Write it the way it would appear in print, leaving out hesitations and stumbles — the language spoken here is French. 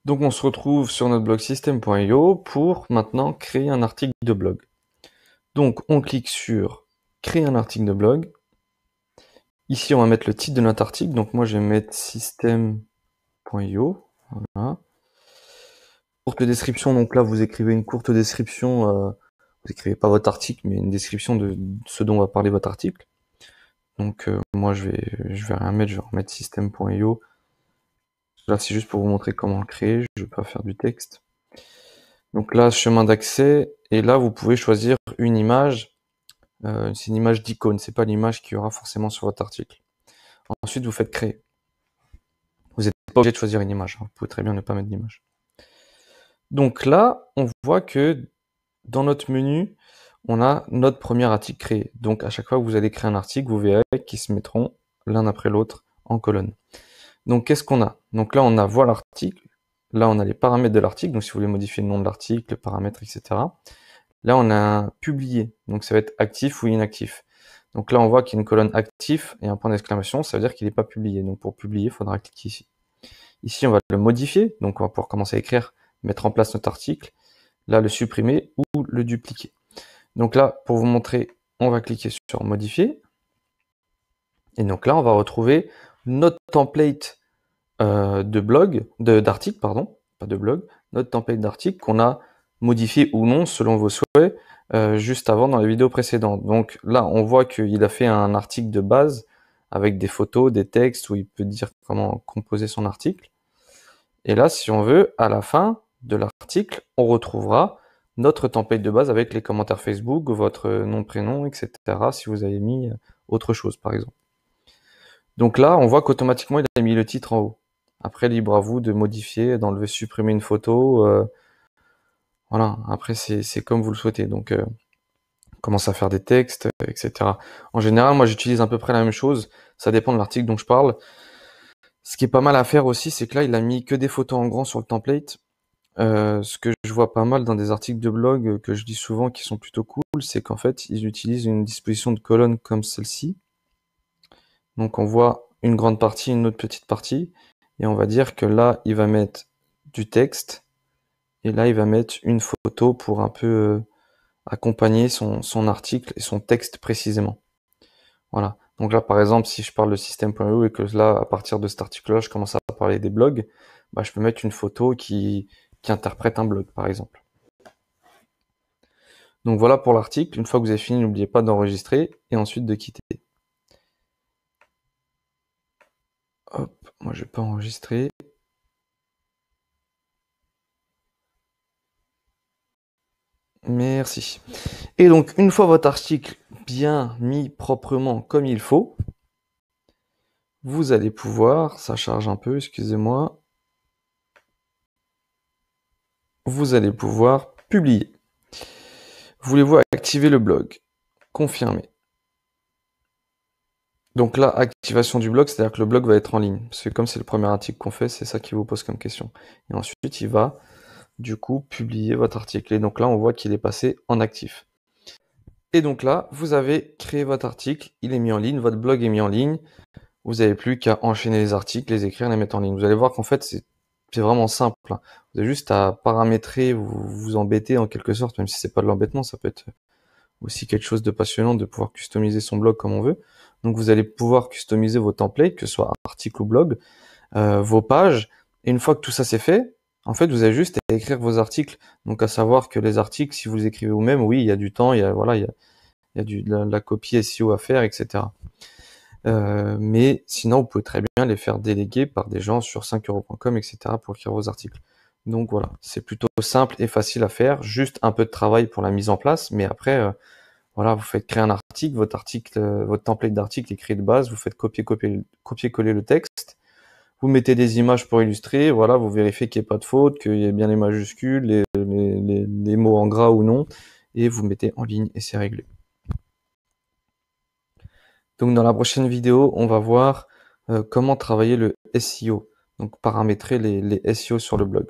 Donc on se retrouve sur notre blog system.io pour maintenant créer un article de blog. Donc on clique sur créer un article de blog. Ici on va mettre le titre de notre article. Donc moi je vais mettre system.io. Voilà. Courte description, donc là vous écrivez une courte description, vous écrivez pas votre article, mais une description de ce dont va parler votre article. Donc moi je vais rien mettre, je vais remettre system.io. Là c'est juste pour vous montrer comment le créer, je vais pas faire du texte. Donc là, chemin d'accès, et là vous pouvez choisir une image, c'est une image d'icône, c'est pas l'image qu'il y aura forcément sur votre article. Ensuite vous faites créer. Vous n'êtes pas obligé de choisir une image, hein. Vous pouvez très bien ne pas mettre d'image. Donc là, on voit que dans notre menu, on a notre premier article créé. Donc à chaque fois que vous allez créer un article, vous verrez qu'ils se mettront l'un après l'autre en colonne. Donc qu'est-ce qu'on a? Donc là, on a voilà l'article. Là, on a les paramètres de l'article. Donc si vous voulez modifier le nom de l'article, le paramètre, etc. Là, on a un publié. Donc ça va être actif ou inactif. Donc là, on voit qu'il y a une colonne actif et un point d'exclamation. Ça veut dire qu'il n'est pas publié. Donc pour publier, il faudra cliquer ici. Ici, on va le modifier. Donc on va pouvoir commencer à écrire, mettre en place notre article. Là, le supprimer ou le dupliquer. Donc là, pour vous montrer, on va cliquer sur modifier. Et donc là, on va retrouver notre template de blog, d'article, pardon, pas de blog, notre template d'article qu'on a modifié ou non selon vos souhaits juste avant dans les vidéos précédentes. Donc là, on voit qu'il a fait un article de base avec des photos, des textes où il peut dire comment composer son article. Et là, si on veut, à la fin de l'article, on retrouvera notre template de base avec les commentaires Facebook, votre nom, prénom, etc. si vous avez mis autre chose, par exemple. Donc là, on voit qu'automatiquement, il a mis le titre en haut. Après, libre à vous de modifier, d'enlever, supprimer une photo. Voilà, après, c'est comme vous le souhaitez. Donc, commence à faire des textes, etc. En général, moi, j'utilise à peu près la même chose. Ça dépend de l'article dont je parle. Ce qui est pas mal à faire aussi, c'est que là, il a mis que des photos en grand sur le template. Ce que je vois pas mal dans des articles de blog que je lis souvent qui sont plutôt cool, c'est qu'en fait, ils utilisent une disposition de colonne comme celle-ci. Donc on voit une grande partie, une autre petite partie, et on va dire que là, il va mettre du texte, et là, il va mettre une photo pour un peu accompagner son article et son texte précisément. Voilà. Donc là, par exemple, si je parle de système.io et que là, à partir de cet article-là, je commence à parler des blogs, bah, je peux mettre une photo qui interprète un blog, par exemple. Donc voilà pour l'article. Une fois que vous avez fini, n'oubliez pas d'enregistrer et ensuite de quitter. Hop, moi je vais pas enregistrer. Merci. Et donc, une fois votre article bien mis proprement comme il faut, vous allez pouvoir, ça charge un peu, excusez-moi, vous allez pouvoir publier. Voulez-vous activer le blog? Confirmer. Donc là, activation du blog, c'est-à-dire que le blog va être en ligne. Parce que comme c'est le premier article qu'on fait, c'est ça qui vous pose comme question. Et ensuite, il va, du coup, publier votre article. Et donc là, on voit qu'il est passé en actif. Et donc là, vous avez créé votre article, il est mis en ligne, votre blog est mis en ligne. Vous n'avez plus qu'à enchaîner les articles, les écrire, les mettre en ligne. Vous allez voir qu'en fait, c'est vraiment simple, hein. Vous avez juste à paramétrer, vous embêter en quelque sorte, même si c'est pas de l'embêtement, ça peut être aussi quelque chose de passionnant de pouvoir customiser son blog comme on veut. Donc vous allez pouvoir customiser vos templates, que ce soit article ou blog, vos pages. Et une fois que tout ça c'est fait, en fait, vous avez juste à écrire vos articles. Donc à savoir que les articles, si vous les écrivez vous-même, oui, il y a du temps, il y a voilà, il y a de la copie SEO à faire, etc. Mais sinon, vous pouvez très bien les faire déléguer par des gens sur 5euros.com, etc. pour écrire vos articles. Donc voilà, c'est plutôt simple et facile à faire, juste un peu de travail pour la mise en place, mais après, voilà, vous faites créer un article, votre template d'article est créé de base, vous faites copier-coller le texte, vous mettez des images pour illustrer, voilà, vous vérifiez qu'il n'y ait pas de faute, qu'il y ait bien les majuscules, les mots en gras ou non, et vous mettez en ligne et c'est réglé. Donc dans la prochaine vidéo, on va voir comment travailler le SEO, donc paramétrer les SEO sur le blog.